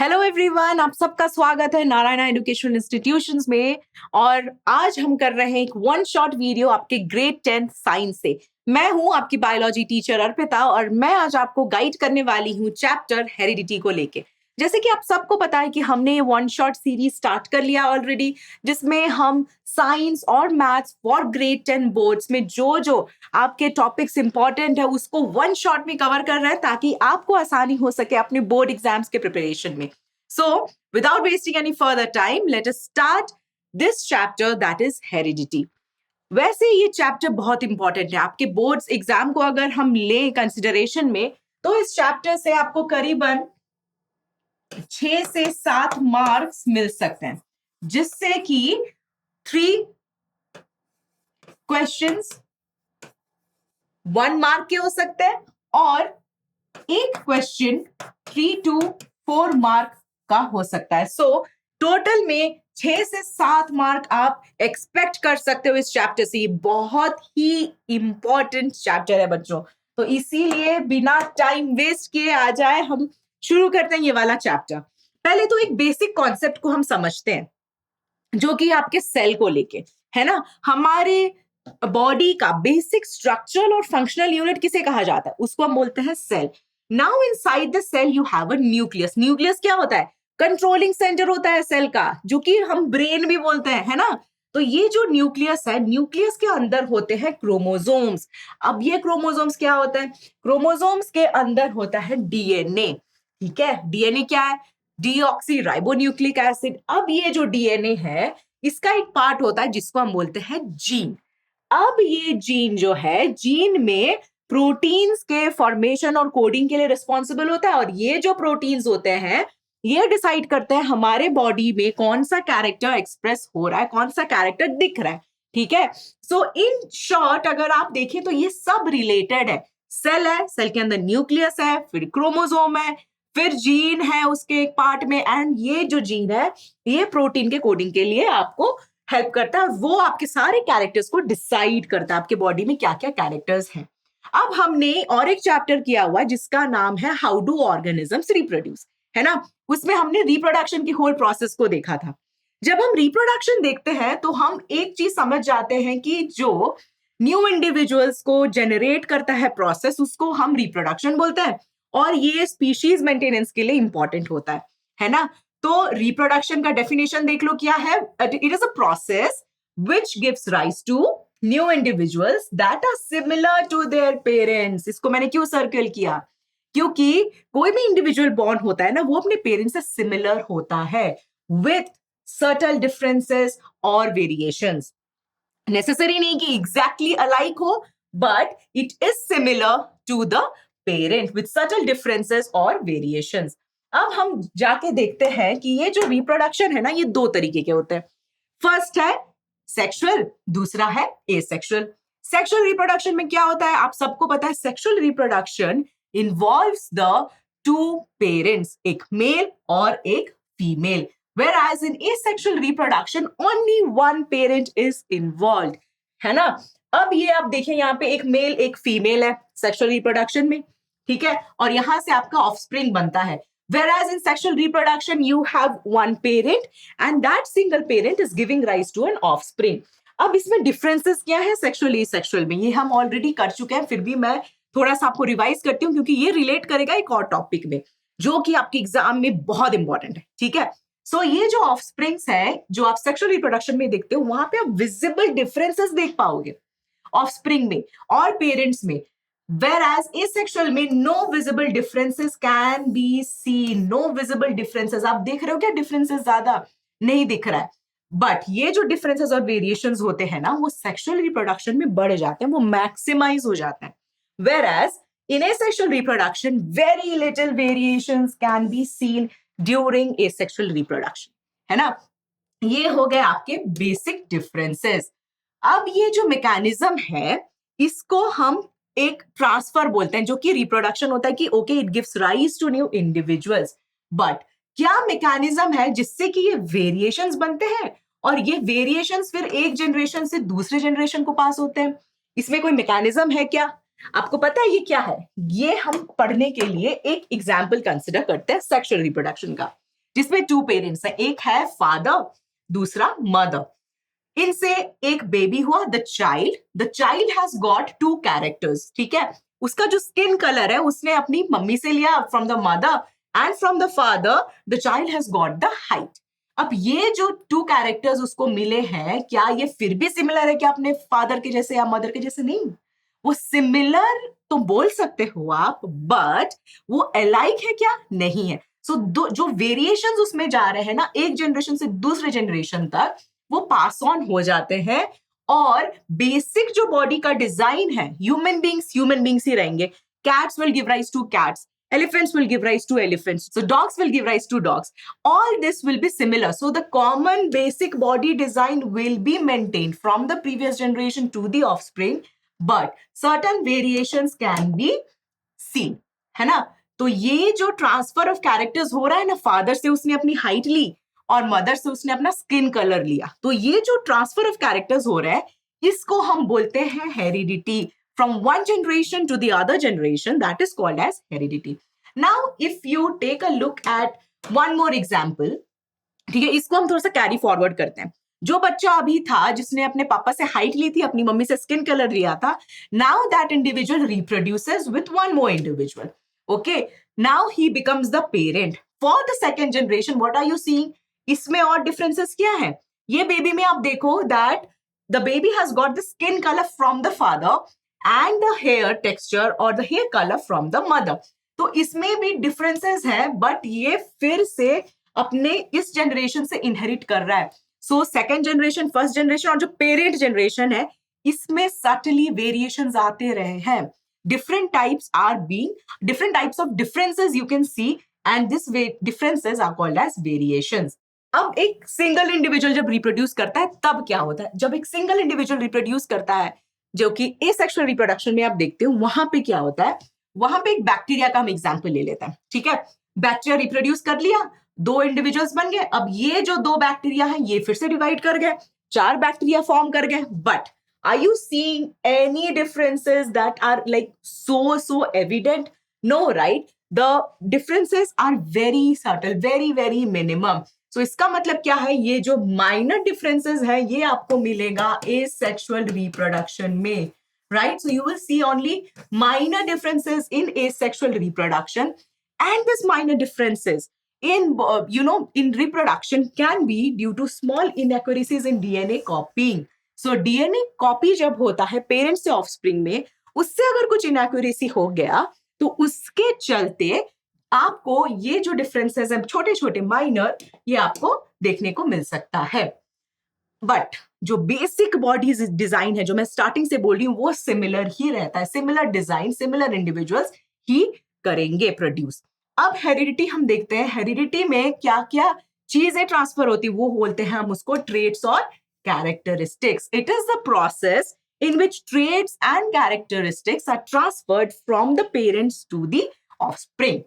Hello everyone, आप सबका स्वागत है नारायणा एजुकेशन इंस्टीट्यूशंस में। और आज हम कर रहे हैं एक वन शॉट वीडियो आपके ग्रेड 10 साइंस से। मैं हूं आपकी बायोलॉजी टीचर अर्पिता और मैं आज आपको गाइड करने वाली हूं चैप्टर हेरिडिटी को लेके। जैसे कि आप सबको पता है कि हमने ये वन शॉट सीरीज स्टार्ट कर लिया ऑलरेडी, जिसमें हम साइंस और मैथ्स फॉर ग्रेड 10 बोर्ड्स में जो जो आपके टॉपिक्स इंपॉर्टेंट है उसको वन शॉट में कवर कर रहे हैं ताकि आपको आसानी हो सके अपने बोर्ड एग्जाम्स के प्रिपरेशन में। So, without wasting any further time, let us start this chapter that is heredity. वैसे ये चैप्टर बहुत इंपॉर्टेंट है आपके बोर्ड्स एग्जाम को अगर हम लें कंसिडरेशन में, तो इस चैप्टर से आपको करीबन 6 से 7 मार्क्स मिल सकते हैं, जिससे कि 3 क्वेश्चंस 1 मार्क के हो सकते हैं और एक क्वेश्चन 3 to 4 मार्क का हो सकता है। सो टोटल में 6 से 7 मार्क आप एक्सपेक्ट कर सकते हो इस चैप्टर से। बहुत ही इंपॉर्टेंट चैप्टर है बच्चों, तो इसीलिए बिना टाइम वेस्ट किए आ जाए हम शुरू करते हैं ये वाला चैप्टर। पहले तो एक बेसिक कॉन्सेप्ट को हम समझते हैं, जो कि आपके सेल को लेके है ना। हमारे बॉडी का बेसिक स्ट्रक्चरल और फंक्शनल यूनिट किसे कहा जाता है? उसको हम बोलते हैं cell. Now inside the cell you have a nucleus. Nucleus क्या होता है? कंट्रोलिंग सेंटर होता है सेल का, जो कि हम ब्रेन भी बोलते हैं, है ना। तो ये जो न्यूक्लियस है, न्यूक्लियस के अंदर होते हैं क्रोमोसोम्स। अब ये क्रोमोसोम्स क्या होता है? क्रोमोसोम्स के अंदर होता है डीएनए। ठीक है, डीएनए क्या है? Deoxy ribonucleic acid. अब ये जो डीएनए है, इसका एक पार्ट होता है जिसको हम बोलते हैं जीन। अब ये जीन जो है, जीन में प्रोटीन्स के फॉर्मेशन और कोडिंग के लिए रिस्पॉन्सिबल होता है, और ये जो प्रोटीन्स होते हैं ये डिसाइड करते हैं हमारे बॉडी में कौन सा कैरेक्टर एक्सप्रेस हो रहा है, कौन सा कैरेक्टर दिख रहा है। ठीक है, सो इन शॉर्ट अगर आप देखें तो ये सब रिलेटेड है। सेल है, सेल के अंदर न्यूक्लियस है, फिर क्रोमोसोम है, फिर जीन है उसके एक पार्ट में, एंड ये जो जीन है ये प्रोटीन के कोडिंग के लिए आपको हेल्प करता है, और वो आपके सारे कैरेक्टर्स को डिसाइड करता है आपके बॉडी में क्या क्या कैरेक्टर्स हैं। अब हमने और एक चैप्टर किया हुआ है जिसका नाम है हाउ डू ऑर्गेनिजम्स रिप्रोड्यूस, है ना। उसमें हमने रिप्रोडक्शन की होल प्रोसेस को देखा था। जब हम रिप्रोडक्शन देखते हैं तो हम एक चीज समझ जाते हैं कि जो न्यू इंडिविजुअल्स को जनरेट करता है प्रोसेस, उसको हम रिप्रोडक्शन बोलते हैं, और ये स्पीशीज मेंटेनेंस के लिए इंपॉर्टेंट होता है ना। तो रिप्रोडक्शन का डेफिनेशन देख लो क्या है। It is a process which gives rise to new individuals that are similar to their parents. इसको मैंने क्यों सर्कल किया? क्योंकि कोई भी इंडिविजुअल बॉर्न होता है ना, वो अपने पेरेंट्स से सिमिलर होता है विथ सर्टेन डिफरेंसेस और वेरिएशंस। नेसेसरी नहीं कि एग्जैक्टली अलाइक हो, but it is similar to the parent with certain differences और वेरिएशंस। अब हम जाके देखते हैं कि ये जो रिप्रोडक्शन है ना, ये 2 तरीके के होते हैं। फर्स्ट है सेक्सुअल, दूसरा है एसेक्सुअल। सेक्सुअल रिप्रोडक्शन में क्या होता है आप सबको पता है। Sexual reproduction involves the two parents, एक मेल और एक female, whereas in asexual reproduction only one parent is involved, है ना। अब ये आप देखें, यहाँ पे एक मेल एक फीमेल है सेक्सुअल रिप्रोडक्शन में, ठीक है, और यहां से आपका ऑफस्प्रिंग बनता है। Whereas in sexual reproduction you have one parent and that single parent is giving rise to an offspring. अब इसमें डिफरेंसेस क्या है सेक्सुअल एसेक्सुअल में, ये हम ऑलरेडी कर चुके हैं, फिर भी मैं थोड़ा सा आपको रिवाइज करती हूँ क्योंकि ये रिलेट करेगा एक और टॉपिक में जो कि आपके एग्जाम में बहुत इंपॉर्टेंट है। ठीक है, सो ये जो ऑफस्प्रिंग्स है जो आप सेक्सुअल रिप्रोडक्शन में देखते हो, वहां पे आप विजिबल डिफरेंसेस देख पाओगे ऑफस्प्रिंग में और पेरेंट्स में। Whereas asexual में no visible differences can be seen, no visible differences। आप देख रहे हो क्या डिफरेंसेस? ज्यादा नहीं दिख रहा है, बट ये जो डिफरेंसेस और वेरिएशंस होते हैं ना, वो सेक्सुअल रिप्रोडक्शन में बढ़ जाते हैं, वो मैक्सिमाइज हो जाते हैं। Whereas in asexual reproduction, very little variations can be seen during asexual reproduction, है ना। ये हो गए आपके बेसिक डिफरेंसेस। अब ये जो मैकेनिज्म है इसको हम एक ट्रांसफर बोलते हैं, जो कि रिप्रोडक्शन होता है कि okay it gives rise to new individuals. But क्या मैकेनिज्म है जिससे कि ये वेरिएशंस बनते हैं और ये वेरिएशंस फिर एक जनरेशन से दूसरे जनरेशन को पास होते हैं? इसमें कोई मैकेनिज्म है क्या? आपको पता है ये क्या है? ये हम पढ़ने के लिए एक एग्जाम्पल कंसिडर करते हैं सेक्सुअल रिप्रोडक्शन का। जिसमें 2 पेरेंट्स हैं, एक है फादर, दूसरा मदर। इनसे एक बेबी हुआ, the child has got 2 characters, ठीक है। उसका जो स्किन कलर है उसने अपनी मम्मी से लिया, from the mother, and from the father the child has got the height. अब ये जो 2 कैरेक्टर्स उसको मिले हैं, क्या ये फिर भी सिमिलर है क्या अपने फादर के जैसे या मदर के जैसे? नहीं, वो सिमिलर तो बोल सकते हो आप, बट वो अलाइक है क्या? नहीं है। सो जो वेरिएशंस उसमें जा रहे हैं ना, एक जनरेशन से दूसरे जनरेशन तक, वो पास ऑन हो जाते हैं। और बेसिक जो बॉडी का डिजाइन है, ह्यूमन बींग्स ही रहेंगे। Cats will give rise two cats, elephants will give rise to elephants, so dogs will give rise to dogs. All this will be similar, so the common basic body design will be maintained from the previous generation to the offspring, but certain variations can be seen, है ना। तो ये जो transfer of characters हो रहा है ना, father से उसने अपनी हाइट ली और मदर से उसने अपना स्किन कलर लिया, तो ये जो ट्रांसफर ऑफ कैरेक्टर्स हो रहा है, इसको हम बोलते हैं heredity. From one generation to the other generation, that is called as heredity. Now, if you take a look at one more example, ठीक है, इसको हम थोड़ा सा कैरी फॉरवर्ड करते हैं। जो बच्चा अभी था जिसने अपने पापा से हाइट ली थी, अपनी मम्मी से स्किन कलर लिया था, now that individual reproduces with one more individual, okay. Now he becomes the parent for the second generation. What are you seeing? इसमें और डिफरेंसेस क्या है? ये बेबी में आप देखो that the baby has got the skin colour from the father and the hair texture or the hair color from the mother. तो इसमें भी डिफरेंसेस है, बट ये फिर से अपने इस जनरेशन से इनहेरिट कर रहा है। So second generation, first generation और जो पेरेंट जनरेशन है, इसमें सटली वेरिएशंस आते रहे हैं। Different types of differences you can see, and this differences are called as variations. अब एक सिंगल इंडिविजुअल जब रिप्रोड्यूस करता है तब क्या होता है? जब एक सिंगल इंडिविजुअल रिप्रोड्यूस करता है, जो कि एसेक्सुअल रिप्रोडक्शन में आप देखते हो, वहां पे क्या होता है? वहां पे एक बैक्टीरिया का हम एग्जांपल ले लेते हैं, ठीक है। बैक्टीरिया रिप्रोड्यूस कर लिया, 2 इंडिविजुअल्स बन गए। अब ये जो 2 बैक्टीरिया है, ये फिर से डिवाइड कर गए, 4 बैक्टीरिया फॉर्म कर गए। But are you seeing any differences that are like so evident? No, right? The differences are very subtle, very very minimum. So इसका मतलब क्या है? ये जो माइनर डिफरेंसेस है, ये आपको मिलेगा एसेक्सुअल रिप्रोडक्शन में, right? So you will see only minor differences in asexual reproduction, and this minor differences in reproduction can be due to small inaccuracies in DNA copying. So DNA copy जब होता है parent से offspring में, उससे अगर कुछ inaccuracy हो गया, तो उसके चलते आपको ये जो डिफरेंसेस हैं, छोटे छोटे माइनर, ये आपको देखने को मिल सकता है। बट जो बेसिक बॉडी डिजाइन है, जो मैं स्टार्टिंग से बोल रही हूँ, वो सिमिलर ही रहता है। सिमिलर डिजाइन, सिमिलर इंडिविजुअल्स ही करेंगे प्रोड्यूस। अब हेरिडिटी हम देखते हैं। हेरिडिटी में क्या क्या चीजें ट्रांसफर होती, वो बोलते हैं हम उसको ट्रेट्स और characteristics. It is the process in which traits and characteristics are transferred from the parents to the offspring.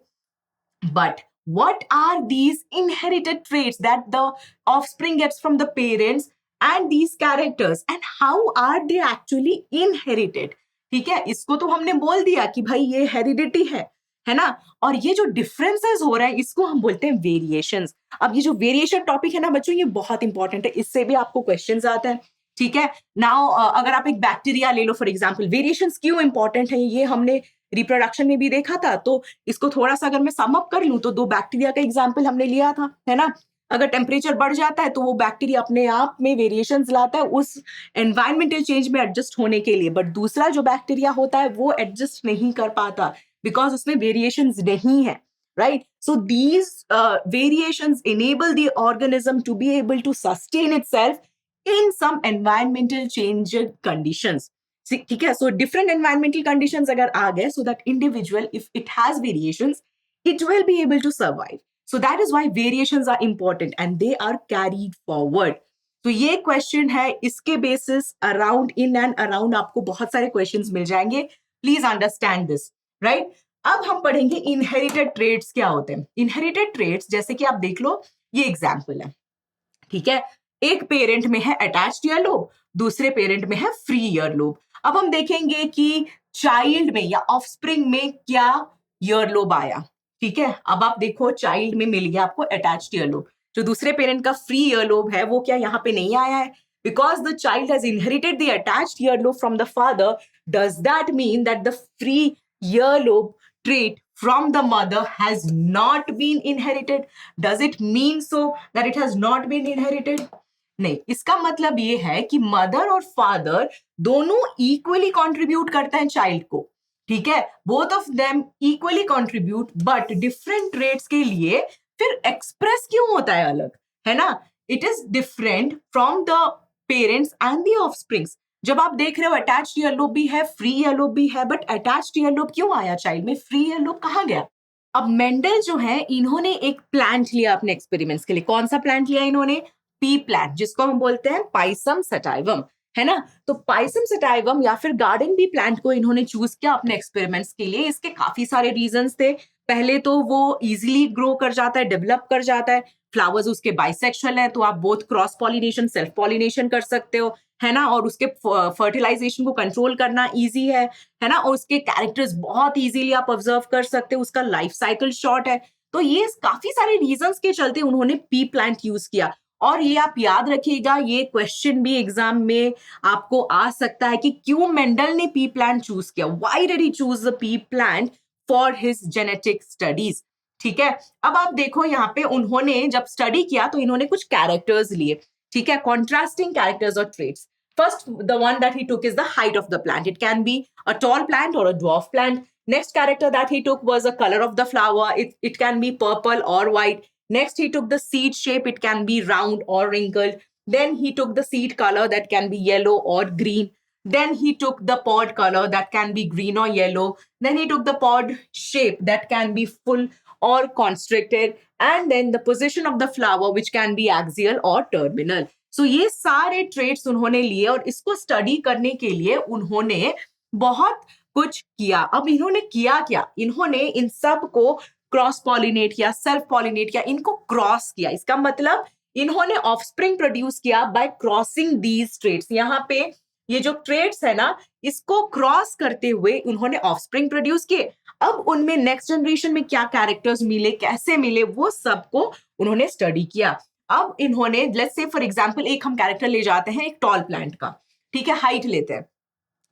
But what are these inherited traits that the offspring gets from the parents, and these characters, and how are they actually inherited? ठीक है, इसको तो हमने बोल दिया कि भाई ये हेरिडिटी है ना। और ये जो डिफरेंसेस हो रहे हैं, इसको हम बोलते हैं वेरिएशंस। अब ये जो वेरिएशन टॉपिक है ना बच्चों, ये बहुत इंपॉर्टेंट है, इससे भी आपको क्वेश्चंस आते हैं, ठीक है। नाउ अगर आप एक बैक्टीरिया ले लो फॉर एग्जांपल, वेरिएशंस क्यों इंपॉर्टेंट है, ये हमने रिप्रोडक्शन में भी देखा था। तो इसको थोड़ा सा अगर मैं सम अप कर लूं, तो 2 बैक्टीरिया का एग्जांपल हमने लिया था, है ना। अगर टेम्परेचर बढ़ जाता है तो वो बैक्टीरिया अपने आप में वेरिएशंस लाता है उस एनवायरमेंटल चेंज में एडजस्ट होने के लिए, बट दूसरा जो बैक्टीरिया होता है वो एडजस्ट नहीं कर पाता, बिकॉज उसमें वेरिएशंस नहीं है, right? So these variations enable the organism to be able to sustain itself in some environmental change conditions. ठीक है, so different environmental conditions अगर आ गए, so that individual, if it has variations, it will be able to survive. So that is why variations are important and they are carried forward. तो ये question है, इसके basis around, in and around आपको बहुत सारे questions मिल जाएंगे। Please understand this, right? अब हम पढ़ेंगे इनहेरिटेड ट्रेट्स क्या होते हैं। इनहेरिटेड ट्रेट्स जैसे कि आप देख लो, ये एग्जाम्पल है, ठीक है। एक पेरेंट में है अटैच्ड ईयरलोब, दूसरे पेरेंट में है फ्री ईयरलोब। अब हम देखेंगे कि चाइल्ड में या ऑफस्प्रिंग में क्या ईयरलोब आया, ठीक है, अब आप देखो चाइल्ड में मिल गया आपको अटैच्ड ईयरलोब, जो दूसरे पेरेंट का फ्री ईयरलोब है वो क्या यहाँ पे नहीं आया है? Because the child has inherited the attached earlobe from the father, does that mean that the free earlobe trait from the mother has not been inherited? Does it mean so that it has not been inherited? नहीं, इसका मतलब ये है कि mother और father दोनों equally contribute करते हैं चाइल्ड को, ठीक है, both of them equally contribute, but different traits के लिए फिर एक्सप्रेस क्यों होता है अलग, है ना? It is different from the parents and the offsprings. जब आप देख रहे हो अटैच्ड ईयरलोब भी है, फ्री ईयरलोब भी है, बट अटैच्ड ईयरलोब क्यों आया चाइल्ड में, फ्री ईयरलोब कहाँ गया? अब मेंडल जो है इन्होंने एक प्लांट लिया अपने एक्सपेरिमेंट्स के लिए। कौन सा प्लांट लिया इन्होंने? पी प्लांट, जिसको हम बोलते हैं पाइसम सटाइवम, है ना? तो पाइसम सटाइवम या फिर गार्डन बी प्लांट को इन्होंने चूज किया अपने एक्सपेरिमेंट्स के लिए। इसके काफी सारे रीजंस थे। पहले तो वो इजीली ग्रो कर जाता है, डेवलप कर जाता है, फ्लावर्स उसके बाइसेक्सुअल हैं, तो आप both cross pollination, self pollination कर सकते हो, है ना? और उसके फर्टिलाइजेशन को कंट्रोल करना इजी है ना? और उसके कैरेक्टर्स बहुत इजीली आप ऑब्जर्व कर सकते हो, उसका लाइफ साइकिल शॉर्ट है। तो ये काफी सारे रीजंस के चलते उन्होंने पी प्लांट यूज किया। और ये आप याद रखिएगा, ये क्वेश्चन भी एग्जाम में आपको आ सकता है कि क्यों मेंडल ने पी प्लांट चूज किया, why did he choose the P plant for his genetic studies, ठीक है? अब आप देखो यहाँ पे उन्होंने जब स्टडी किया तो इन्होंने कुछ कैरेक्टर्स लिए, ठीक है, कॉन्ट्रास्टिंग कैरेक्टर्स और traits. First, the one that he took is the height of the plant. It can be a tall plant or a dwarf plant. Next character that he took was the color of the flower. It can be purple or white. Next, he took the seed shape. It can be round or wrinkled. Then he took the seed color that can be yellow or green. Then he took the pod color that can be green or yellow. Then he took the pod shape that can be full or constricted. And then the position of the flower, which can be axial or terminal. सो ये सारे traits उन्होंने लिए और इसको study करने के लिए उन्होंने बहुत कुछ किया। अब इन्होंने किया क्या? इन्होंने इन सब को क्रॉस पॉलिनेट या सेल्फ पॉलिनेट किया, इनको क्रॉस किया। इसका मतलब इन्होंने ऑफस्प्रिंग प्रोड्यूस किया बाय क्रॉसिंग दीज ट्रेट्स। यहाँ पे ये जो ट्रेट्स है ना, इसको क्रॉस करते हुए उन्होंने ऑफस्प्रिंग प्रोड्यूस किए। अब उनमें नेक्स्ट जनरेशन में क्या कैरेक्टर्स मिले, कैसे मिले, वो सबको उन्होंने स्टडी किया। अब इन्होंने लेट्स से फॉर एग्जांपल एक हम कैरेक्टर ले जाते हैं एक टॉल प्लांट का, ठीक है, हाइट लेते हैं।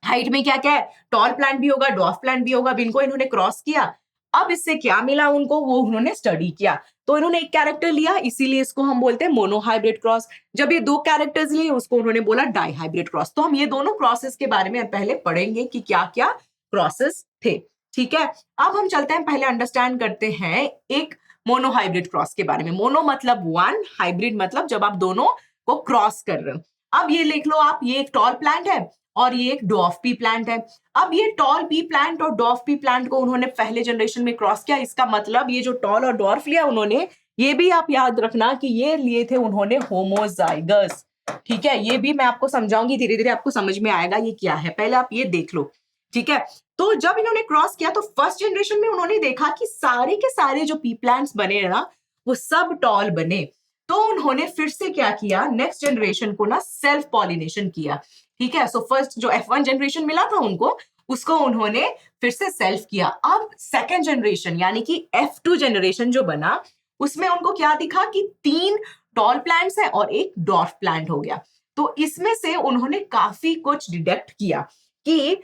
हाइट में क्या क्या है? टॉल प्लांट भी होगा, डॉर्फ प्लांट भी होगा। अब इनको इन्होंने क्रॉस किया। अब इससे क्या मिला उनको, वो उन्होंने स्टडी किया। तो इन्होंने एक कैरेक्टर लिया, इसीलिए इसको हम बोलते हैं मोनोहाइब्रिड क्रॉस। जब ये दो कैरेक्टर्स लिए उसको उन्होंने बोला डाइहाइब्रिड क्रॉस। तो हम ये दोनों क्रॉसेस के बारे में पहले पढ़ेंगे कि क्या क्या क्रॉसेस थे, ठीक है? अब हम चलते हैं, पहले अंडरस्टैंड करते हैं एक मोनोहाइब्रिड क्रॉस के बारे में। मोनो मतलब वन, हाइब्रिड मतलब जब आप दोनों को क्रॉस कर रहे हो। अब ये लिख लो आप, ये एक टॉल प्लांट है और ये एक डॉर्फ पी प्लांट है। अब ये टॉल पी प्लांट और डॉर्फ पी प्लांट को उन्होंने पहले जनरेशन में क्रॉस किया। इसका मतलब ये जो टॉल और डॉर्फ लिया उन्होंने, ये भी आप याद रखना कि ये लिए थे उन्होंने होमोजाइगस, ठीक है? ये भी मैं आपको समझाऊंगी, धीरे धीरे आपको समझ में आएगा ये क्या है। पहले आप ये देख लो, ठीक है? तो जब इन्होंने क्रॉस किया तो फर्स्ट जनरेशन में उन्होंने देखा कि सारे के सारे जो पी प्लांट्स बने ना, वो सब टॉल बने। तो उन्होंने फिर से क्या किया, नेक्स्ट जनरेशन को ना सेल्फ पॉलिनेशन किया, ठीक है? सो फर्स्ट जो F1 जनरेशन मिला था उनको, उसको उन्होंने फिर से सेल्फ किया। अब सेकेंड जनरेशन यानी कि F2 जनरेशन जो बना, उसमें उनको क्या दिखा कि 3 टॉल प्लांट्स हैं और एक डॉर्फ प्लांट हो गया। तो इसमें से उन्होंने काफी कुछ डिडक्ट किया कि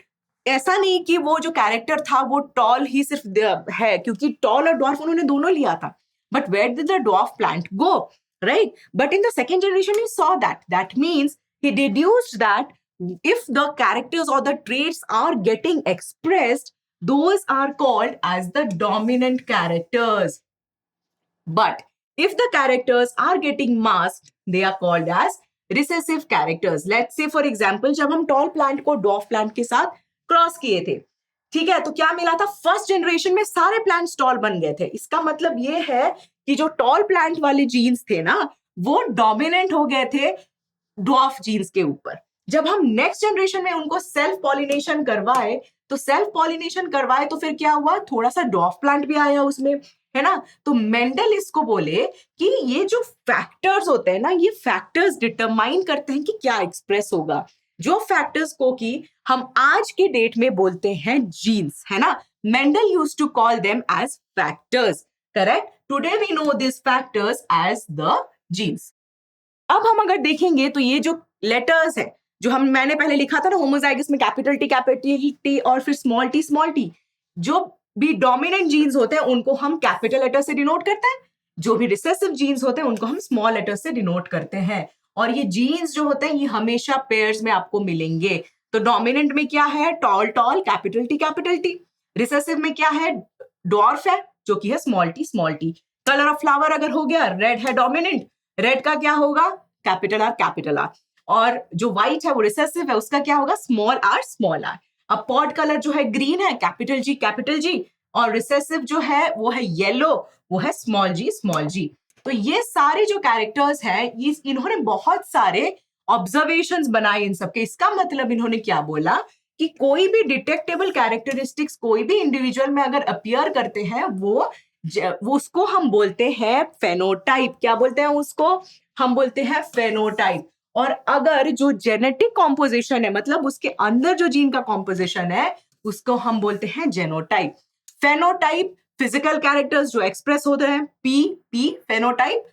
ऐसा नहीं कि वो जो कैरेक्टर था वो टॉल ही सिर्फ है, क्योंकि टॉल और डॉर्फ उन्होंने दोनों लिया था। But where did the dwarf plant go, right? But in the second generation he saw that means he deduced that if the characters or the traits are getting expressed, those are called as the dominant characters. But if the characters are getting masked, they are called as recessive characters. Let's say for example, जब हम tall plant को dwarf plant के साथ cross किए थे, ठीक है, तो क्या मिला था? फर्स्ट जनरेशन में सारे प्लांट्स टॉल बन गए थे। इसका मतलब ये है कि जो टॉल प्लांट वाले जीन्स थे ना, वो डोमिनेंट हो गए थे ड्वार्फ जीन्स के ऊपर। जब हम नेक्स्ट जनरेशन में उनको सेल्फ पॉलिनेशन करवाए तो फिर क्या हुआ, थोड़ा सा ड्वार्फ प्लांट भी आया उसमें, है ना? तो मेंडल इसको बोले कि ये जो फैक्टर्स होते हैं ना, ये फैक्टर्स डिटरमाइन करते हैं कि क्या एक्सप्रेस होगा। जो फैक्टर्स को कि हम आज के डेट में बोलते हैं जीन्स, है ना? Mendel used to call them as factors. Correct? Today we know these factors as the genes. अब हम अगर देखेंगे तो ये जो लेटर्स है जो मैंने पहले लिखा था ना होमोजाइगस में कैपिटल टी और फिर स्मॉल टी, जो भी डोमिनेंट जीन्स होते हैं उनको हम कैपिटल लेटर से डिनोट करते हैं, जो भी रिसेसिव जीन्स होते हैं उनको हम स्मॉल लेटर से डिनोट करते हैं। और ये जीन्स जो होते हैं ये हमेशा पेयर्स में आपको मिलेंगे। तो डोमिनेंट में क्या है, टॉल कैपिटल टी। रिसेसिव में क्या है, डॉर्फ है जो कि है small T. Colour of flower अगर हो गया, रेड है डोमिनेंट, रेड का क्या होगा, कैपिटल आर। और जो व्हाइट है वो रिसेसिव है, उसका क्या होगा, स्मॉल आर। अब पॉट कलर जो है ग्रीन है, कैपिटल जी। और रिसेसिव जो है वो है येलो, वो है स्मॉल जी। तो ये सारे जो कैरेक्टर्स है ये इन्होंने बहुत सारे ऑब्जर्वेशंस बनाए इन सबके। इसका मतलब इन्होंने क्या बोला कि कोई भी डिटेक्टेबल कैरेक्टरिस्टिक्स कोई भी इंडिविजुअल में अगर अपीयर करते हैं वो उसको हम बोलते हैं फेनोटाइप। क्या बोलते हैं उसको, हम बोलते हैं फेनोटाइप। और अगर जो जेनेटिक कॉम्पोजिशन है, मतलब उसके अंदर जो जीन का कॉम्पोजिशन है, उसको हम बोलते हैं जेनोटाइप। फेनोटाइप फिजिकल कैरेक्टर्स जो एक्सप्रेस होते हैं, पी फेनोटाइप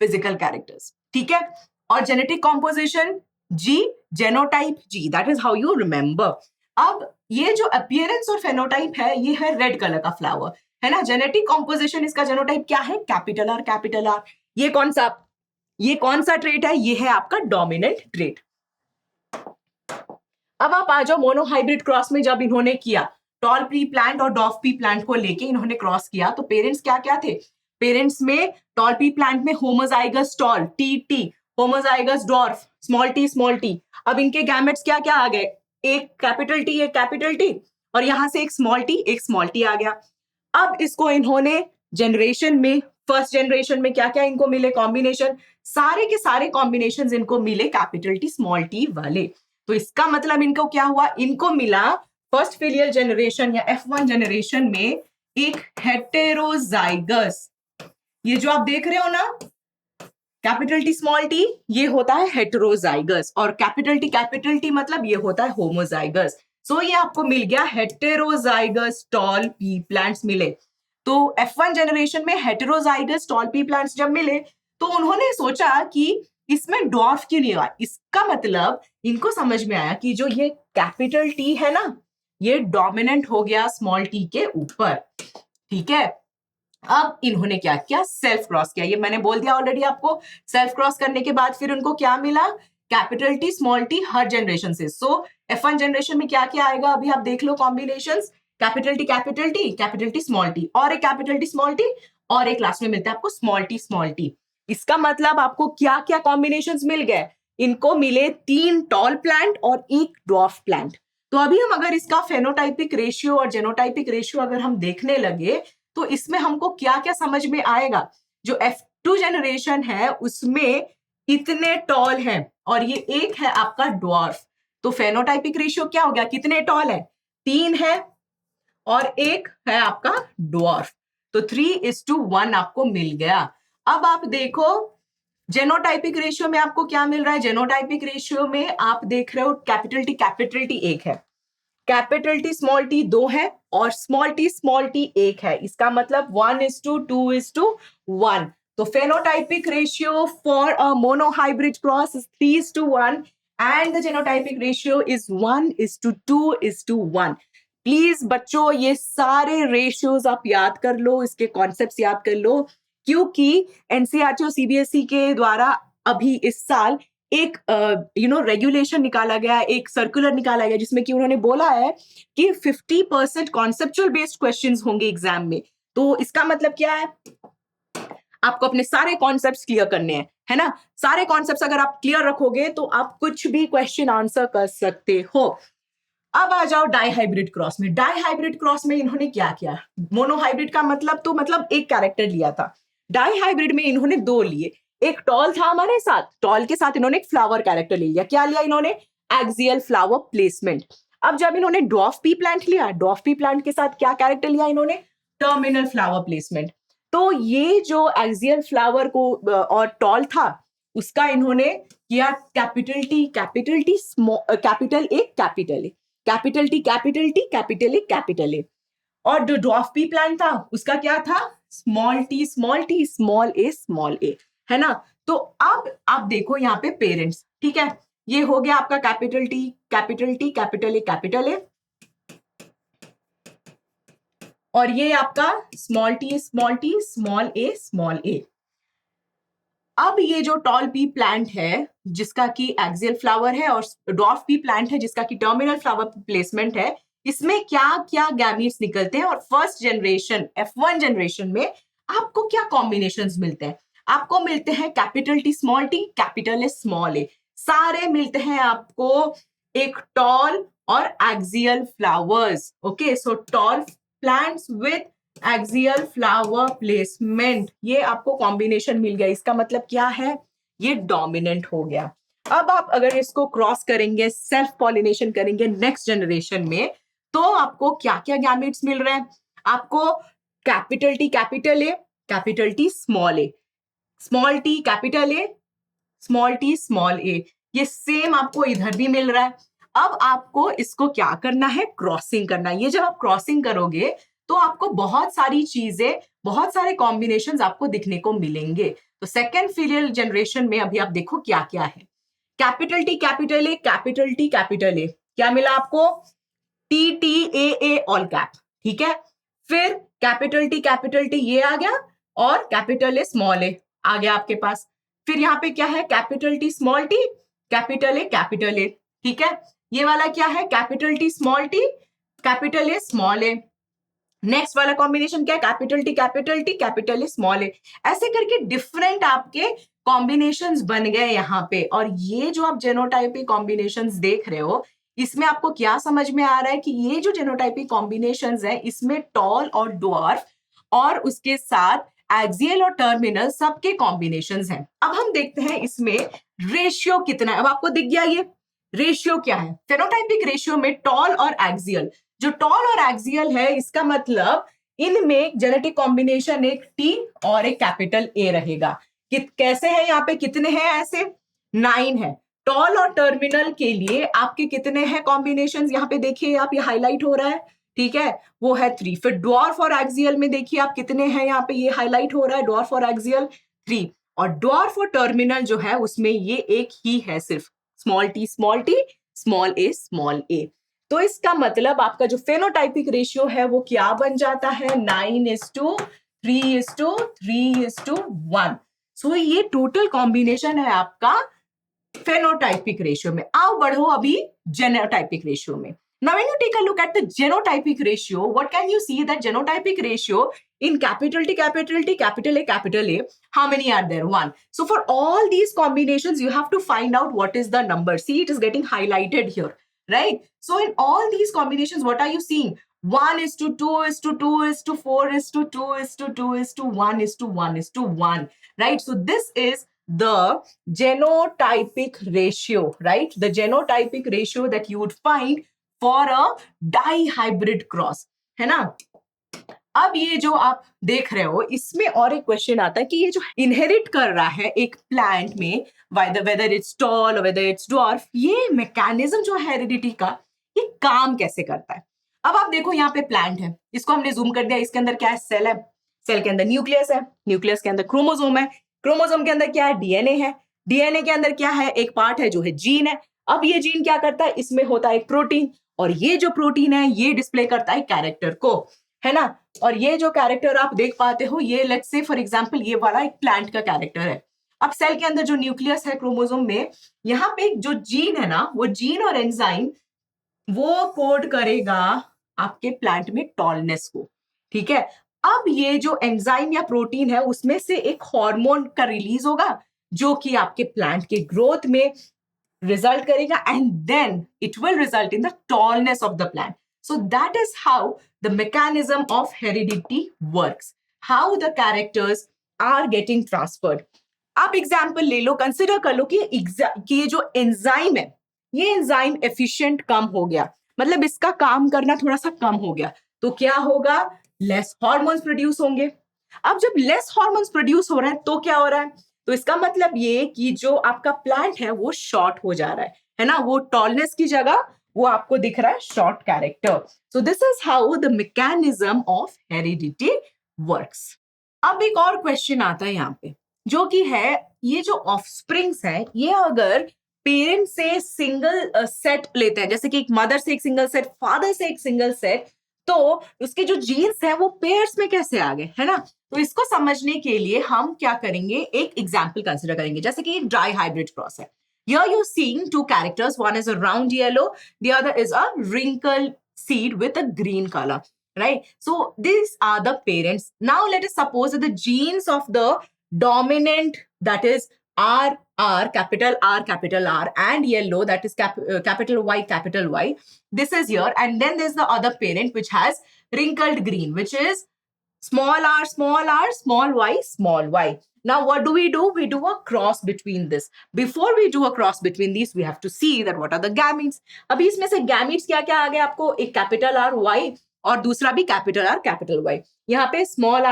फिजिकल कैरेक्टर्स, ठीक है। और genetic composition G, genotype G, that is how you remember. अब ये जो अपीयरेंस और फेनोटाइप है ये है रेड कलर का फ्लावर, है ना। जेनेटिक कॉम्पोजिशन इसका जेनोटाइप क्या है, कैपिटल आर। ये कौन सा ट्रेट है, ये है आपका डोमिनेंट ट्रेट। अब आप आ जाओ मोनोहाइब्रिड क्रॉस में। जब इन्होंने किया टॉल पी प्लांट और डॉर्फ पी प्लांट को लेके इन्होंने क्रॉस किया, तो पेरेंट्स क्या क्या थे, पेरेंट्स में टॉल पी प्लांट में homozygous tall T, homozygous dwarf small T. अब इनके गैमेट्स क्या क्या आ गए, एक कैपिटल टी और यहां से एक स्मॉल टी आ गया। अब इसको इन्होंने जनरेशन में, फर्स्ट जनरेशन में क्या क्या इनको मिले कॉम्बिनेशन, सारे के सारे कॉम्बिनेशंस इनको मिले कैपिटल टी स्मॉल टी वाले। तो इसका मतलब इनको क्या हुआ, इनको मिला फर्स्ट फिलियल जनरेशन या F1 जनरेशन में एक हेटेरोजाइगस। ये जो आप देख रहे हो ना कैपिटल टी स्मॉल टी, ये होता है हेटेरोजाइगस। और कैपिटल टी मतलब ये होता है होमोजाइगस। सो ये आपको मिल गया हेटेरोजाइगस टॉल पी प्लांट्स मिले। तो F1 जनरेशन में हेटेरोजाइगस टॉल पी प्लांट्स जब मिले तो उन्होंने सोचा कि इसमें डॉर्फ क्यों नहीं हुआ। इसका मतलब इनको समझ में आया कि जो ये कैपिटल टी है ना, ये डोमिनेंट हो गया स्मॉल टी के ऊपर, ठीक है। अब इन्होंने क्या किया, सेल्फ क्रॉस किया। ये मैंने बोल दिया ऑलरेडी आपको। सेल्फ क्रॉस करने के बाद फिर उनको क्या मिला, कैपिटल टी स्मॉल टी हर जनरेशन से। सो F1 जनरेशन में क्या क्या आएगा, अभी आप देख लो combinations, capital T small T और एक कैपिटल टी स्मॉल टी और एक लास्ट में मिलता है आपको स्मॉल टी। इसका मतलब आपको क्या क्या कॉम्बिनेशंस मिल गए, इनको मिले 3 टॉल प्लांट और एक ड्वार्फ प्लांट। तो अभी हम अगर इसका फेनोटाइपिक रेशियो और जेनोटाइपिक रेशियो अगर हम देखने लगे तो इसमें हमको क्या क्या समझ में आएगा। जो F2 जनरेशन है उसमें इतने टॉल हैं और ये एक है आपका ड्वार्फ। तो फेनोटाइपिक रेशियो क्या हो गया, कितने टॉल है, 3 है और एक है आपका ड्वार्फ। तो 3:1 आपको मिल गया। अब आप देखो जेनोटाइपिक रेशियो में आपको क्या मिल रहा है। जेनोटाइपिक रेशियो में आप देख रहे हो कैपिटल टी एक है, कैपिटल टी स्मॉल टी 2 है और स्मॉल टी 1 है। इसका मतलब 1:2:1। तो phenotypic ratio for a monohybrid cross is 3:1 and the जेनोटाइपिक ratio is 1:2:1। Please बच्चों ये सारे रेशियोज आप याद कर लो, इसके कॉन्सेप्ट्स याद कर लो, क्योंकि एनसीईआरटी और सीबीएसई के द्वारा अभी इस साल एक रेगुलेशन निकाला गया, एक सर्कुलर निकाला गया जिसमें कि उन्होंने बोला है कि 50% कॉन्सेप्चुअल बेस्ड क्वेश्चंस होंगे एग्जाम में। तो इसका मतलब क्या है, आपको अपने सारे कॉन्सेप्ट्स क्लियर करने हैं, है ना। सारे कॉन्सेप्ट्स अगर आप क्लियर रखोगे तो आप कुछ भी क्वेश्चन आंसर कर सकते हो। अब आ जाओ डाईहाइब्रिड क्रॉस में। डाईहाइब्रिड क्रॉस में इन्होंने क्या किया, मोनोहाइब्रिड का मतलब एक कैरेक्टर लिया था, डाईहाइब्रिड में इन्होंने 2 लिए। एक टॉल था हमारे साथ, टॉल के साथ इन्होंने एक फ्लावर कैरेक्टर ले लिया। क्या लिया इन्होंने, एक्सियल फ्लावर प्लेसमेंट। अब जब इन्होंने डॉर्फ पी प्लांट लिया, डॉर्फ पी प्लांट के साथ क्या कैरेक्टर लिया इन्होंने, टर्मिनल फ्लावर प्लेसमेंट। तो ये जो एक्सियल फ्लावर को और टॉल था उसका इन्होंने किया capital T capital A capital A, capital T capital A. और जो ड्वार्फ पी प्लांट था उसका क्या था, small T small T small A, है ना। तो अब आप देखो यहाँ पे पेरेंट्स, ठीक है, ये हो गया आपका capital T capital T capital A, और ये आपका स्मॉल टी स्मॉल ए। अब ये जो टॉल पी प्लांट है जिसका की एक्सियल फ्लावर है और ड्वार्फ पी प्लांट है जिसका की टर्मिनल फ्लावर प्लेसमेंट है, इसमें क्या क्या गैमीट्स निकलते हैं और फर्स्ट जनरेशन F1 जनरेशन में आपको क्या कॉम्बिनेशंस मिलते हैं। आपको मिलते हैं capital T capital A small A, सारे मिलते हैं आपको एक टॉल और axial flowers. Okay, so tall plants with axial flower placement, ये आपको कॉम्बिनेशन मिल गया। इसका मतलब क्या है, ये डोमिनेंट हो गया। अब आप अगर इसको क्रॉस करेंगे, सेल्फ पॉलिनेशन करेंगे नेक्स्ट जनरेशन में, तो आपको क्या क्या गैमेट्स मिल रहे हैं। आपको capital T capital T small T capital A small A, ये सेम आपको इधर भी मिल रहा है। अब आपको इसको क्या करना है, क्रॉसिंग करना है। ये जब आप क्रॉसिंग करोगे तो आपको बहुत सारी चीजें, बहुत सारे कॉम्बिनेशंस आपको दिखने को मिलेंगे। तो सेकेंड फिलियल जनरेशन में अभी आप देखो क्या क्या है। कैपिटल टी कैपिटल ए क्या मिला आपको, टी ऑल कैप, ठीक है। फिर कैपिटल टी ये आ गया और कैपिटल ए स्मॉल ए आ गया आपके पास। फिर यहाँ पे क्या है, capital T small T capital A, ठीक है। ये वाला क्या है, capital T capital A small A. Next वाला कॉम्बिनेशन क्या है, capital T capital A small A. ऐसे करके डिफरेंट आपके कॉम्बिनेशंस बन गए यहाँ पे। और ये जो आप जेनोटाइपिक कॉम्बिनेशंस देख रहे हो, इसमें आपको क्या समझ में आ रहा है कि ये जो जेनोटाइपिक कॉम्बिनेशंस है, इसमें टॉल और ड्वार्फ और उसके साथ एक्सियल और टर्मिनल सबके कॉम्बिनेशंस हैं। अब हम देखते हैं इसमें रेशियो कितना है। अब आपको दिख गया ये रेशियो क्या है, फेनोटाइपिक रेशियो में टॉल और एक्सियल, जो टॉल और एक्सियल है इसका मतलब इनमें जेनेटिक कॉम्बिनेशन एक टी और एक कैपिटल ए रहेगा। कैसे है, यहाँ पे कितने हैं, ऐसे 9 है। टॉल और टर्मिनल के लिए आपके कितने हैं कॉम्बिनेशंस, यहाँ पे देखिए आप, ये हाईलाइट हो रहा है, ठीक है, वो है 3। फिर ड्वार्फ और एक्सियल में देखिए आप कितने हैं, यहाँ पे ये हाईलाइट हो रहा है, ड्वार्फ और एक्सियल 3। और ड्वार्फ और टर्मिनल जो है उसमें ये एक ही है सिर्फ, स्मॉल टी स्मॉल ए। तो इसका मतलब आपका जो फेनोटाइपिक रेशियो है वो क्या बन जाता है, 9:3:3:1। सो ये टोटल कॉम्बिनेशन है आपका फेनोटाइपिक रेशियो में। आओ बढ़ो अभी जेनोटाइपिक रेशियो में। Now when you take a look at the genotypic ratio, what can you see that genotypic ratio in capital T, capital A, how many are there? 1. So for all these combinations, you have to find out what is the number. See, it is getting highlighted here, right? So in all these combinations, what are you seeing? 1:2:2:2:2:2:1:1, right? So this is the genotypic ratio, right? The genotypic ratio that you would find for a dihybrid cross, है ना। अब ये जो आप देख रहे हो, इसमें और एक क्वेश्चन आता है कि ये जो इनहेरिट कर रहा है एक प्लांट में, वेदर इट्स टॉल और वेदर इट्स ड्वार्फ, ये मैकेनिज्म जो है हेरिडिटी का, ये काम कैसे करता है। अब आप देखो यहाँ पे प्लांट है, इसको हमने जूम कर दिया, इसके अंदर क्या है, सेल है, सेल के अंदर न्यूक्लियस है, न्यूक्लियस के अंदर क्रोमोसोम है, क्रोमोसोम के अंदर क्या है, डीएनए है, डीएनए के अंदर क्या है, एक पार्ट है जो है जीन है। अब ये जीन क्या करता है, इसमें होता है एक प्रोटीन, और ये जो प्रोटीन है ये डिस्प्ले करता है कैरेक्टर को, है ना। और ये जो कैरेक्टर आप देख पाते हो, ये लेट्स से फॉर एग्जांपल ये वाला एक प्लांट का कैरेक्टर है। अब सेल के अंदर जो न्यूक्लियस है क्रोमोसोम में, यहाँ पे जो जीन है ना, वो जीन और एंजाइम वो कोड करेगा आपके प्लांट में टॉलनेस को, ठीक है। अब ये जो एंजाइम या प्रोटीन है उसमें से एक हार्मोन का रिलीज होगा जो कि आपके प्लांट के ग्रोथ में result करेगा, and then it will result in the tallness of the plant. So that is how the mechanism of heredity works, how the characters are getting transferred. आप example ले लो, consider कर लो कि ये जो enzyme है, ये एंजाइम एफिशिएंट कम हो गया, मतलब इसका काम करना थोड़ा सा कम हो गया, तो क्या होगा, लेस हार्मोन्स प्रोड्यूस होंगे। अब जब लेस हार्मोन्स प्रोड्यूस हो रहे हैं तो क्या हो रहा है, तो इसका मतलब ये कि जो आपका प्लांट है वो शॉर्ट हो जा रहा है ना, वो टॉलनेस की जगह वो आपको दिख रहा है short character. So this is how the mechanism of heredity works. अब एक और क्वेश्चन आता है यहाँ पे, जो कि है ये जो ऑफस्प्रिंग्स है, ये अगर पेरेंट से सिंगल सेट लेते हैं, जैसे कि एक मदर से एक सिंगल सेट, फादर से एक सिंगल सेट, तो उसके जो जीन्स है वो पेयर्स में कैसे आ गए, है ना. तो इसको समझने के लिए हम क्या करेंगे, एक एग्जाम्पल कंसिडर करेंगे, जैसे कि एक ड्राई हाइब्रिड क्रॉस है. Here you're seeing two characters, one is a round yellow, the other is a wrinkled seed with a green color, right? So these are the parents. Now let us suppose that the genes of the dominant, that is capital R, and yellow, that is capital Y, this is here, and then there's the other parent which has wrinkled green, which is small r, small y. Now what do? We do a cross between this. Before we do a cross between these, we have to see that what are the gametes. अभी इसमें से gametes क्या क्या आ गया आपको, एक capital R Y और दूसरा भी कैपिटल R कैपिटल Y. यहाँ पे स्मॉल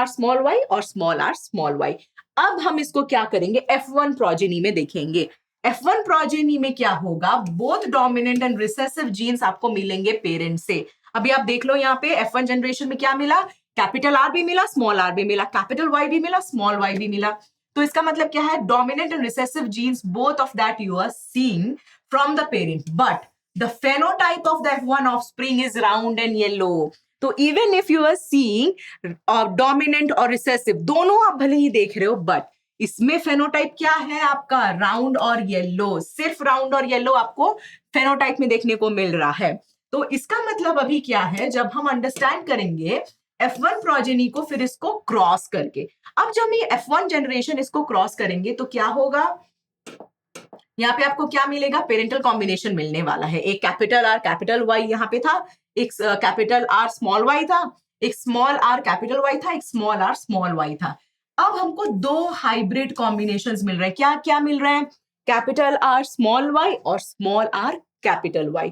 y और स्मॉल y. अब हम इसको क्या करेंगे, F1 प्रोजेनी में देखेंगे. F1 प्रोजेनी में क्या होगा, both dominant and recessive genes आपको मिलेंगे पेरेंट से. अभी आप देख लो यहाँ पे F1 जनरेशन में क्या मिला, कैपिटल R भी मिला, स्मॉल r भी मिला, कैपिटल Y भी मिला, स्मॉल y भी मिला. तो इसका मतलब क्या है, dominant and recessive genes, both of that you are seeing from the parent, but the phenotype of the F1 offspring is round and yellow. तो even if you are seeing dominant और recessive, दोनों आप भले ही देख रहे हो, but इसमें phenotype क्या है आपका, राउंड और येलो. सिर्फ राउंड और येलो आपको फेनोटाइप में देखने को मिल रहा है. तो इसका मतलब अभी क्या है, जब हम अंडरस्टैंड करेंगे F1 प्रोजेनी को, फिर इसको क्रॉस करके, अब जब ये F1 जनरेशन इसको क्रॉस करेंगे तो क्या होगा, यहाँ पे आपको क्या मिलेगा, पेरेंटल कॉम्बिनेशन मिलने वाला है. एक कैपिटल R कैपिटल Y यहाँ पे था, एक कैपिटल R स्मॉल y था, एक स्मॉल r कैपिटल Y था, एक स्मॉल r स्मॉल y था. अब हमको दो हाइब्रिड कॉम्बिनेशंस मिल रहे हैं. क्या क्या मिल रहे हैं, कैपिटल R स्मॉल y और स्मॉल r कैपिटल Y.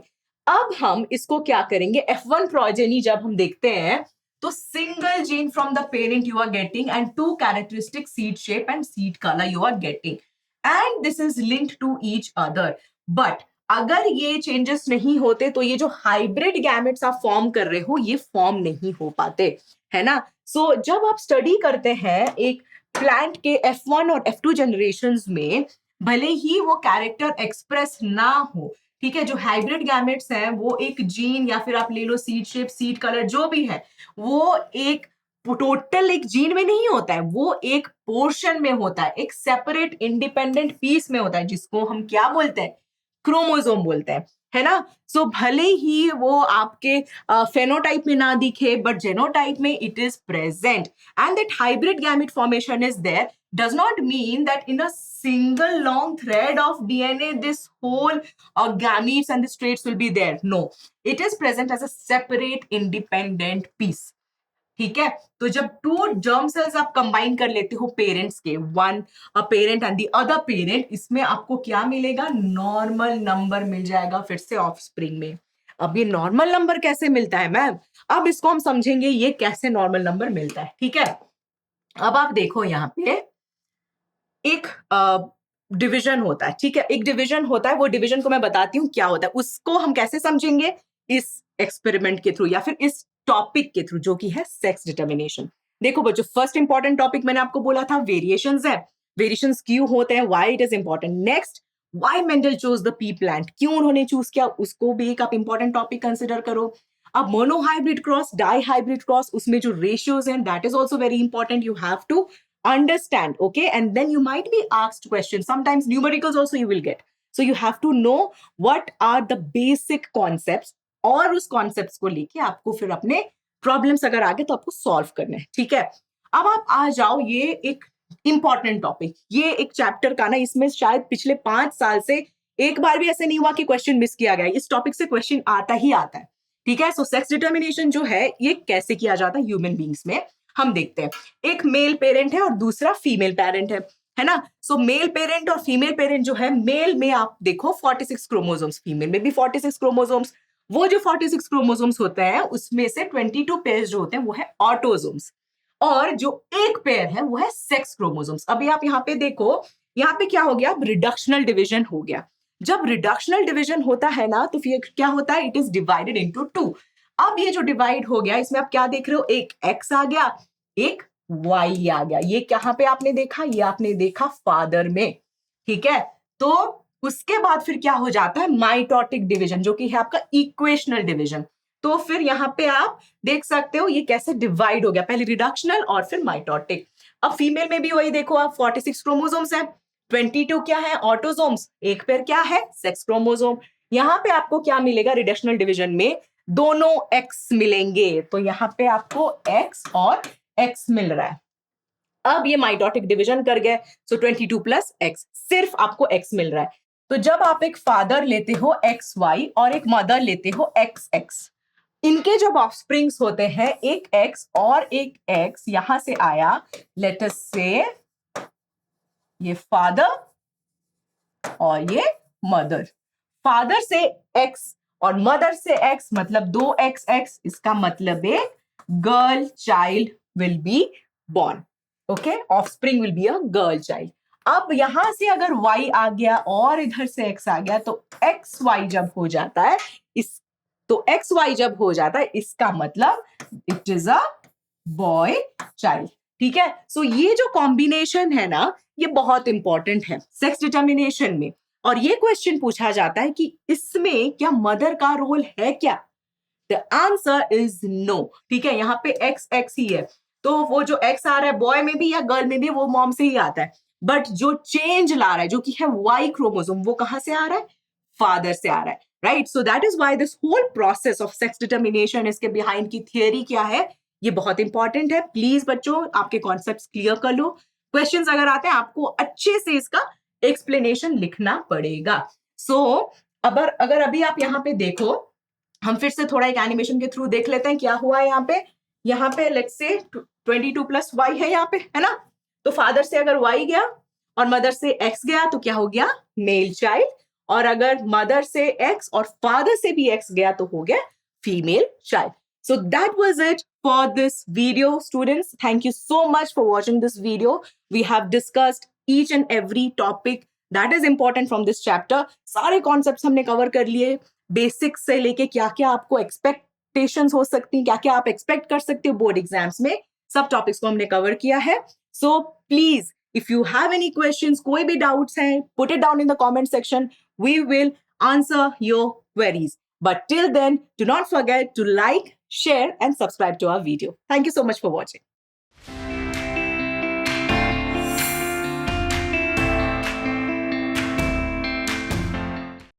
अब हम इसको क्या करेंगे, F1 प्रोजेनी जब हम देखते हैं तो single gene from the parent you are getting and two characteristic seed shape and seed colour you are getting, and this is linked to each other. But अगर ये चेंजेस नहीं होते तो ये जो हाइब्रिड गैमेट्स आप फॉर्म कर रहे हो, ये फॉर्म नहीं हो पाते, है ना. सो जब आप स्टडी करते हैं एक प्लांट के F1 और F2 जनरेशंस में, भले ही वो कैरेक्टर एक्सप्रेस ना हो, ठीक है, जो हाइब्रिड गैमेट्स हैं वो एक जीन या फिर आप ले लो सीड शेप, सीड कलर, जो भी है, वो एक टोटल एक जीन में नहीं होता है, वो एक पोर्शन में होता है, एक सेपरेट इंडिपेंडेंट पीस में होता है, जिसको हम क्या बोलते हैं, क्रोमोसोम बोलते हैं, है ना. सो भले ही वो आपके फेनोटाइप में ना दिखे, बट जेनोटाइप में it is present, and that hybrid gamete formation is there does not mean that in a single long thread of DNA this whole gametes and the traits will be there. No, it is present as a separate independent piece. ठीक है. तो जब to germ cells आप combine कर लेते हो parents के, one a parent and the other parent, इसमें आपको क्या मिलेगा, नॉर्मल नंबर मिल जाएगा फिर से ऑफस्प्रिंग में. अब ये नॉर्मल नंबर कैसे मिलता है मैम, अब इसको हम समझेंगे ये कैसे नॉर्मल नंबर मिलता है. ठीक है, अब आप देखो यहाँ पे एक डिवीजन होता है. ठीक है, एक डिवीजन होता है, वो डिवीजन को मैं बताती हूँ क्या होता है, उसको हम कैसे समझेंगे, इस एक्सपेरिमेंट के थ्रू या फिर इस टॉपिक के थ्रू, जो कि है सेक्स डिटर्मिनेशन. देखो बच्चों, फर्स्ट इंपॉर्टेंट टॉपिक मैंने आपको बोला था वेरिएशंस है. वेरिएशंस क्यों होते हैं, why it is important. Next, why Mendel choose the P plant, क्यों उन्होंने चूज किया, उसको भी एक आप इंपॉर्टेंट टॉपिक कंसिडर करो. अब monohybrid cross, dihybrid cross, उसमें जो रेशियोज हैं, that is also very important, you have to understand, okay, and then you might be asked questions, sometimes numericals also you will get, so you have to know what are the basic concepts, और उस concepts को लेके आपको फिर अपने problems अगर आगे तो आपको solve करने हैं. ठीक है, अब आप आ जाओ, ये एक important topic, ये एक chapter का ना, इसमें शायद पिछले 5 साल से एक बार भी ऐसे नहीं हुआ कि question miss किया गया. इस topic से question आता ही आता है. ठीक है, so sex determination जो है ये कैसे किया जाता है ह्यूमन बींग्स में, हम देखते हैं. एक मेल पेरेंट है और दूसरा फीमेल पेरेंट है ना. सो मेल पेरेंट और फीमेल पेरेंट जो है, मेल में आप देखो 46 क्रोमोसोम्स, फीमेल में भी 46 क्रोमोसोम्स. वो जो 46 क्रोमोसोम्स होते हैं उसमें से 22 पेयर जो होते हैं वो है ऑटोसोम्स, और जो एक पेयर है वो है सेक्स क्रोमोसोम्स. अभी आप यहाँ पे देखो, यहाँ पे क्या हो गया, रिडक्शनल डिवीजन हो गया. जब रिडक्शनल डिवीजन होता है ना तो फिर क्या होता है, इट इज डिवाइडेड इनटू 2। अब ये जो डिवाइड हो गया इसमें आप क्या देख रहे हो, एक x आ गया, एक y आ गया। ये कहां पे आपने देखा, ये आपने देखा फादर में, ठीक है। तो उसके बाद फिर क्या हो जाता है, माइटोटिक डिवीजन, जो कि है आपका इक्वेशनल डिवीजन। तो फिर यहाँ पे आप देख सकते हो ये कैसे डिवाइड हो गया, पहले रिडक्शनल और फिर माइटोटिक। अब फीमेल में भी वही देखो आप, 46 क्रोमोसोम्स है, 22 क्या है, ऑटोसोम्स, एक पेयर क्या है, सेक्स क्रोमोसोम। यहाँ पे आपको क्या मिलेगा, रिडक्शनल डिवीजन में दोनों एक्स मिलेंगे, तो यहाँ पे आपको एक्स और एक्स मिल रहा है। अब ये माइटोटिक डिवीजन कर गए, सो 22 प्लस एक्स, सिर्फ आपको एक्स मिल रहा है। तो जब आप एक फादर लेते हो एक्स वाई और एक मदर लेते हो एक्स एक्स, इनके जब ऑफस्प्रिंग्स होते हैं, एक एक्स और एक एक्स यहां से आया, लेट अस से ये फादर और ये मदर, फादर से एक्स और मदर से एक्स, मतलब दो एक्स एक्स, इसका मतलब एक girl child will be born, okay, offspring will be a girl child. अब यहां से अगर y आ गया और इधर से x आ गया, तो एक्स वाई जब हो जाता है इस, तो एक्स वाई जब हो जाता है इसका मतलब it is a boy child, ठीक है। सो ये जो कॉम्बिनेशन है ना, ये बहुत इंपॉर्टेंट है सेक्स डिटर्मिनेशन में। और ये क्वेश्चन पूछा जाता है कि इसमें क्या मदर का रोल है क्या, द आंसर इज नो, ठीक है। यहाँ पे एक्स एक्स ही है, तो वो जो एक्स आ रहा है बॉय में भी या गर्ल में भी वो मॉम से ही आता है, बट जो चेंज ला रहा है जो कि है वाई क्रोमोसोम, वो कहां से आ रहा है, फादर से आ रहा है, right. So that is why this whole process of sex determination, इसके बिहाइंड की थियरी क्या है, ये बहुत इंपॉर्टेंट है। प्लीज बच्चों आपके कॉन्सेप्ट्स क्लियर कर लो, क्वेश्चंस अगर आते हैं आपको अच्छे से इसका एक्सप्लेनेशन लिखना पड़ेगा। सो अगर अभी आप यहाँ पे देखो, हम फिर से थोड़ा एक एनिमेशन के थ्रू देख लेते हैं क्या हुआ है यहाँ पे लेट्स से 22 प्लस वाई है यहाँ पे, है ना। तो फादर से अगर वाई गया और मदर से एक्स गया तो क्या हो गया, मेल चाइल्ड। और अगर मदर से एक्स और फादर से भी एक्स गया तो हो गया female child. So that was it for this video, students. Thank you so much for watching this video. We have discussed each and every topic that is important from this chapter. सारे concepts हमने cover कर लिए, basics से लेके क्या क्या आपको expectations हो सकती हैं, क्या क्या आप एक्सपेक्ट कर सकते हो बोर्ड एग्जाम्स में, सब टॉपिक्स को हमने कवर किया है। So please if you have any questions, कोई भी डाउट्स हैं, put it down in the comment section, we will answer your queries. But till then, do not forget to like, share, and subscribe to our video. Thank you so much for watching.